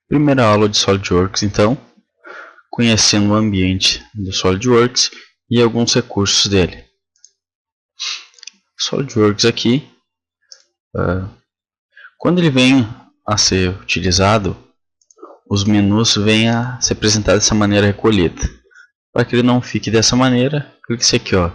Primeira aula de SolidWorks, então, conhecendo o ambiente do SolidWorks e alguns recursos dele. SolidWorks aqui, quando ele vem a ser utilizado, os menus vêm a se apresentar dessa maneira recolhida. Para que ele não fique dessa maneira, clique aqui, ó,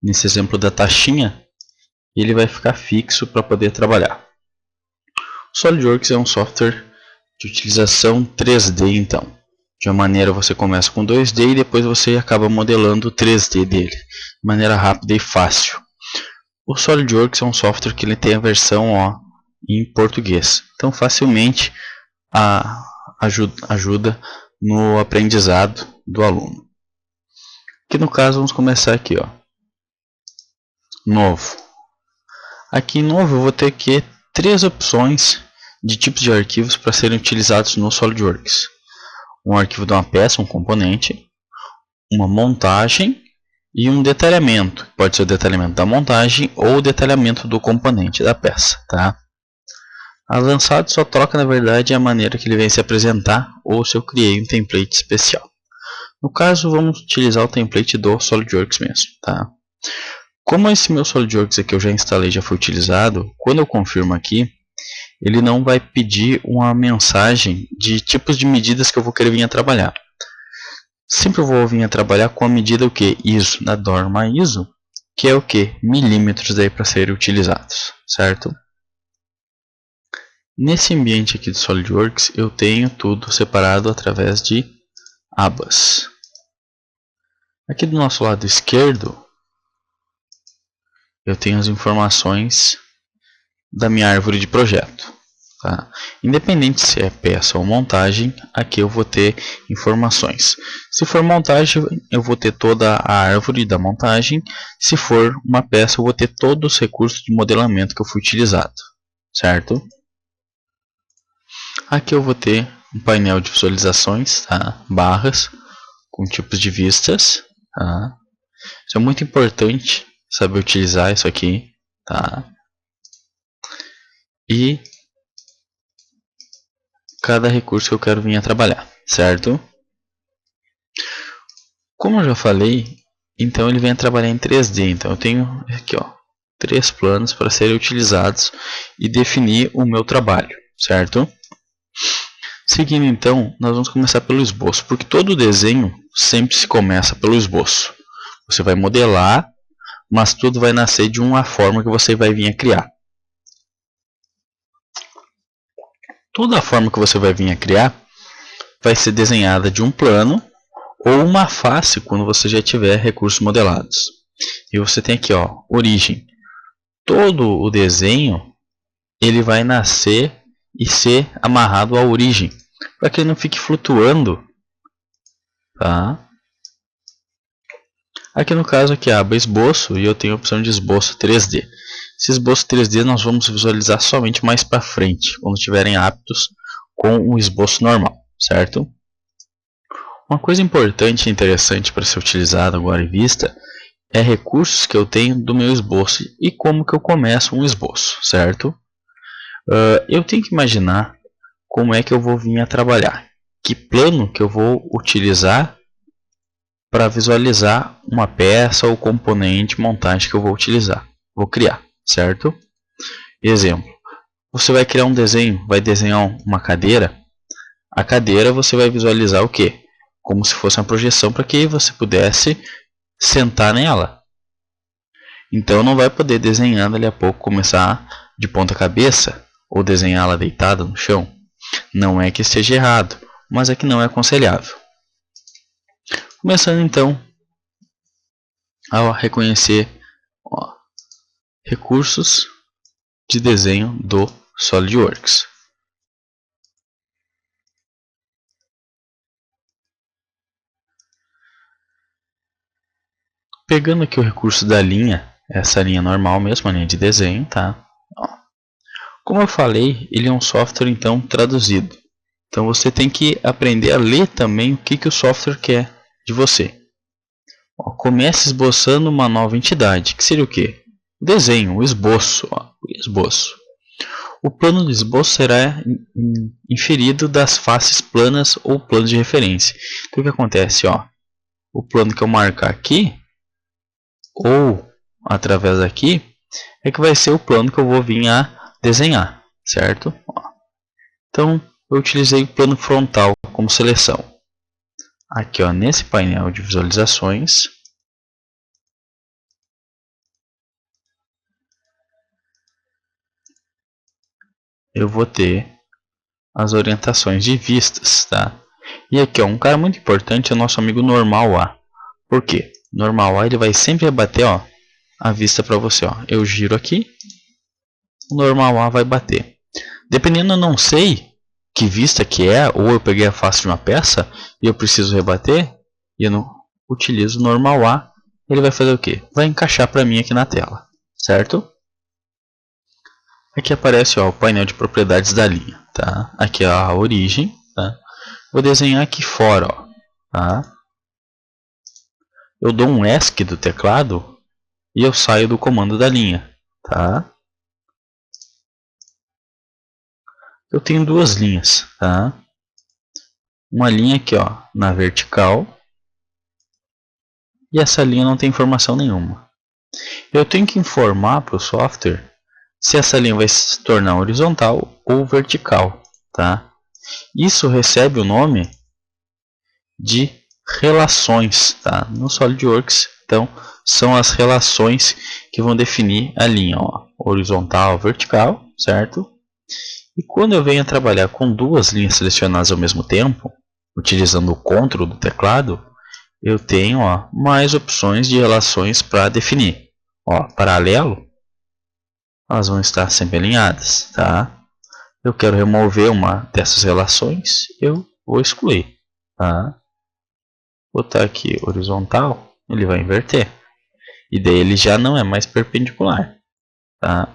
nesse exemplo da taxinha, e ele vai ficar fixo para poder trabalhar. O SolidWorks é um software de utilização 3D, então. De uma maneira você começa com 2D e depois você acaba modelando o 3D dele, de maneira rápida e fácil. O SolidWorks é um software que ele tem a versão em português, então facilmente ajuda no aprendizado do aluno. Aqui no caso vamos começar aqui, ó, novo. Aqui em novo eu vou ter aqui 3 opções de tipos de arquivos para serem utilizados no SolidWorks. Um arquivo de uma peça, um componente, uma montagem e um detalhamento. Pode ser o detalhamento da montagem ou o detalhamento do componente da peça, tá? Avançado só troca, na verdade, a maneira que ele vem se apresentar ou se eu criei um template especial. No caso, vamos utilizar o template do SolidWorks mesmo, tá? Como esse meu SolidWorks aqui eu já instalei, já foi utilizado, quando eu confirmo aqui, ele não vai pedir uma mensagem de tipos de medidas que eu vou querer vir a trabalhar. Sempre eu vou vir a trabalhar com a medida o que? ISO, da norma ISO, que é o que? Milímetros daí para serem utilizados, certo? Nesse ambiente aqui do SolidWorks eu tenho tudo separado através de abas. Aqui do nosso lado esquerdo eu tenho as informações da minha árvore de projeto, tá? Independente se é peça ou montagem, aqui eu vou ter informações. Se for montagem, eu vou ter toda a árvore da montagem. Se for uma peça, eu vou ter todos os recursos de modelamento que eu fui utilizado, certo? Aqui eu vou ter um painel de visualizações, tá? Barras com tipos de vistas, tá? Isso é muito importante saber utilizar isso aqui, tá? E cada recurso que eu quero vir a trabalhar, certo? Como eu já falei, então ele vem a trabalhar em 3D. Então eu tenho aqui, ó, 3 planos para serem utilizados e definir o meu trabalho, certo? Seguindo então, nós vamos começar pelo esboço, porque todo desenho sempre se começa pelo esboço. Você vai modelar, mas tudo vai nascer de uma forma que você vai vir a criar. Toda a forma que você vai vir a criar vai ser desenhada de um plano ou uma face quando você já tiver recursos modelados. E você tem aqui, ó, origem. Todo o desenho ele vai nascer e ser amarrado à origem, para que ele não fique flutuando, tá? Aqui no caso aqui a aba esboço e eu tenho a opção de esboço 3D. Esse esboço 3D nós vamos visualizar somente mais para frente, quando estiverem aptos com o esboço normal, certo? Uma coisa importante e interessante para ser utilizada agora em vista é recursos que eu tenho do meu esboço e como que eu começo um esboço, certo? Eu tenho que imaginar como é que eu vou vir a trabalhar, que plano que eu vou utilizar para visualizar uma peça ou componente montagem que eu vou utilizar, vou criar, certo? Exemplo, você vai criar um desenho, vai desenhar uma cadeira. A cadeira você vai visualizar o que? Como se fosse uma projeção para que você pudesse sentar nela. Então não vai poder desenhar dali a pouco, começar de ponta cabeça ou desenhá-la deitada no chão. Não é que esteja errado, mas é que não é aconselhável. Começando então a reconhecer, ó, recursos de desenho do SolidWorks. Pegando aqui o recurso da linha, essa linha normal mesmo, a linha de desenho, tá? Ó. Como eu falei, ele é um software então traduzido. Então você tem que aprender a ler também o que o software quer de você. Ó, comece esboçando uma nova entidade, que seria o quê? O desenho, o esboço. Ó, o esboço. O plano de esboço será inferido das faces planas ou plano de referência. Então o que acontece? Ó, o plano que eu marcar aqui, ou através daqui, é que vai ser o plano que eu vou vir a desenhar, certo? Ó. Então eu utilizei o plano frontal como seleção. Aqui, ó, nesse painel de visualizações, eu vou ter as orientações de vistas, tá? E aqui, ó, um cara muito importante é o nosso amigo normal A. Por quê? Normal A ele vai sempre rebater, ó, a vista para você, ó. Eu giro aqui, o normal A vai bater. Dependendo, eu não sei que vista que é, ou eu peguei a face de uma peça e eu preciso rebater, e eu não utilizo o normal A, ele vai fazer o quê? Vai encaixar para mim aqui na tela, certo? Aqui aparece, ó, o painel de propriedades da linha, tá? Aqui é a origem, tá? Vou desenhar aqui fora, ó, tá? Eu dou um ESC do teclado e eu saio do comando da linha, tá? Eu tenho duas linhas, tá? Uma linha aqui, ó, na vertical, e essa linha não tem informação nenhuma. Eu tenho que informar para o software se essa linha vai se tornar horizontal ou vertical, tá? Isso recebe o nome de relações, tá? No SolidWorks, então, são as relações que vão definir a linha, ó, horizontal, vertical, certo? E quando eu venho a trabalhar com duas linhas selecionadas ao mesmo tempo, utilizando o CTRL do teclado, eu tenho, ó, mais opções de relações para definir. Ó, paralelo, elas vão estar sempre alinhadas, tá? Eu quero remover uma dessas relações, eu vou excluir, tá? Botar aqui horizontal, ele vai inverter. E daí ele já não é mais perpendicular, tá?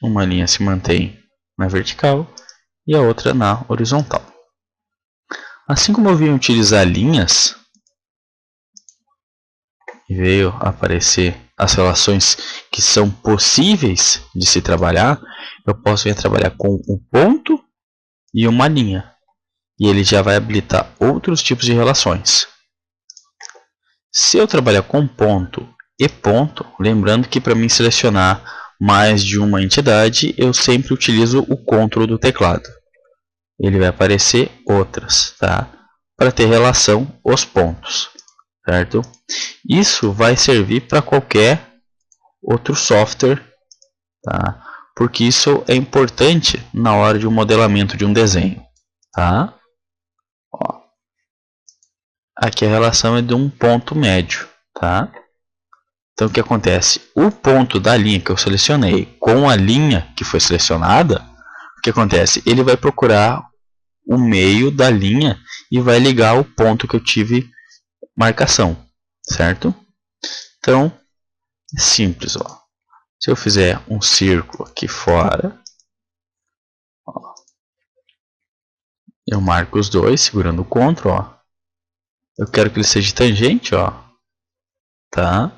Uma linha se mantém na vertical e a outra na horizontal. Assim como eu vim utilizar linhas, e veio aparecer as relações que são possíveis de se trabalhar, eu posso vir trabalhar com um ponto e uma linha. E ele já vai habilitar outros tipos de relações. Se eu trabalhar com ponto e ponto, lembrando que para mim selecionar mais de uma entidade, eu sempre utilizo o CTRL do teclado. Ele vai aparecer outras, tá? Para ter relação os pontos, certo? Isso vai servir para qualquer outro software, tá? Porque isso é importante na hora de um modelamento de um desenho, tá? Ó. Aqui a relação é de um ponto médio, tá? Então o que acontece? O ponto da linha que eu selecionei com a linha que foi selecionada, o que acontece? Ele vai procurar o meio da linha e vai ligar o ponto que eu tive marcação, certo? Então, é simples, ó. Se eu fizer um círculo aqui fora, ó, eu marco os dois segurando o CTRL, ó. Eu quero que ele seja tangente, ó, tá?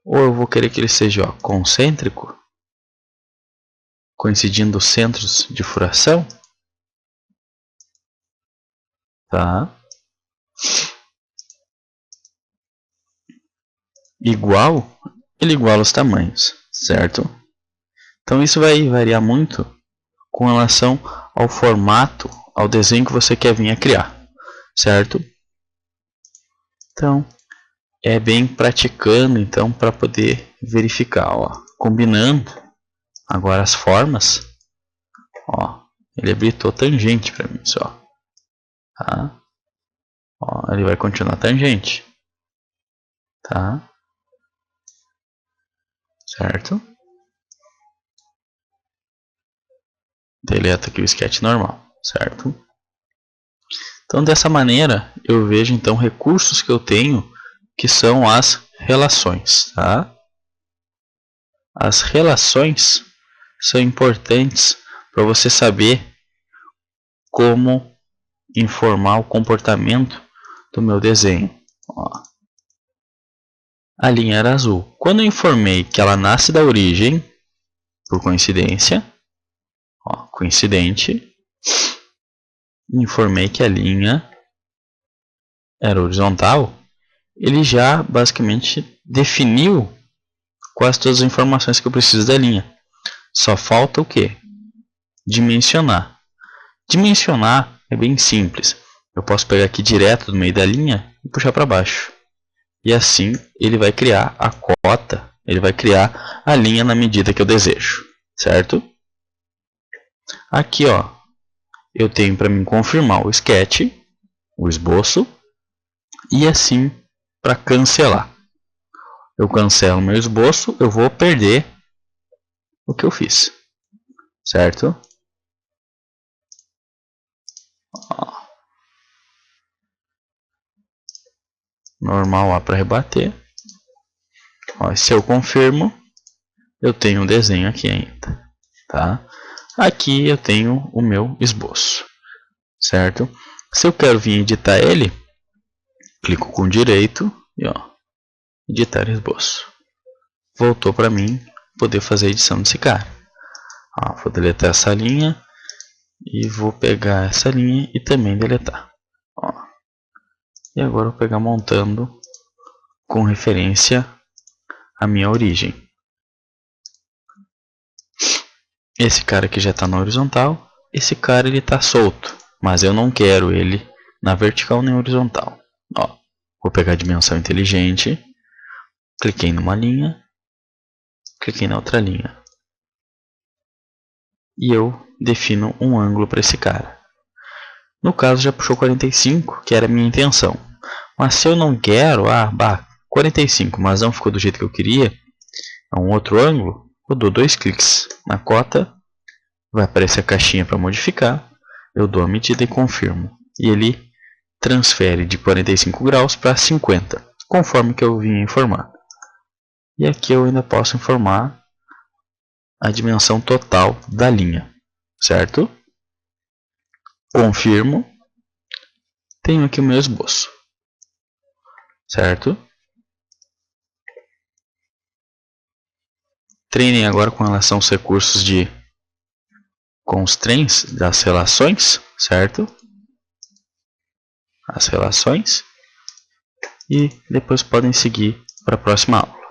Ou eu vou querer que ele seja, ó, concêntrico, coincidindo os centros de furação, tá? Igual, ele iguala os tamanhos, certo? Então isso vai variar muito com relação ao formato, ao desenho que você quer vir a criar, certo? Então, é bem praticando então para poder verificar, ó, combinando agora as formas, ó, ele habilitou tangente para mim só, tá? Ó, ele vai continuar tangente, tá? Certo? Deleta aqui o sketch normal, certo? Então dessa maneira eu vejo então recursos que eu tenho que são as relações, tá? As relações são importantes para você saber como informar o comportamento do meu desenho. Ó. A linha era azul. Quando eu informei que ela nasce da origem, por coincidência, ó, coincidente, informei que a linha era horizontal, ele já basicamente definiu quase todas as informações que eu preciso da linha. Só falta o quê? Dimensionar. Dimensionar é bem simples. Eu posso pegar aqui direto do meio da linha e puxar para baixo. E assim ele vai criar a cota, ele vai criar a linha na medida que eu desejo, certo? Aqui, ó, eu tenho para mim confirmar o sketch, o esboço, e assim para cancelar. Eu cancelo meu esboço, eu vou perder o que eu fiz, certo? Ó. Normal A para rebater. Ó, se eu confirmo, eu tenho um desenho aqui ainda, tá? Aqui eu tenho o meu esboço, certo? Se eu quero vir editar ele, clico com direito e ó, editar esboço. Voltou para mim poder fazer a edição desse cara. Ó, vou deletar essa linha e vou pegar essa linha e também deletar. Ó. E agora eu vou pegar montando com referência à minha origem. Esse cara aqui já está na horizontal, esse cara ele está solto, mas eu não quero ele na vertical nem horizontal. Ó, vou pegar a dimensão inteligente, cliquei numa linha, cliquei na outra linha. E eu defino um ângulo para esse cara. No caso já puxou 45, que era a minha intenção. Mas se eu não quero, 45, mas não ficou do jeito que eu queria, é um outro ângulo, eu dou 2 cliques na cota, vai aparecer a caixinha para modificar, eu dou a medida e confirmo. E ele transfere de 45 graus para 50, conforme que eu vim informar. E aqui eu ainda posso informar a dimensão total da linha, certo? Confirmo, tenho aqui o meu esboço, certo? Treinem agora com relação aos recursos de constraints das relações, certo? As relações. E depois podem seguir para a próxima aula.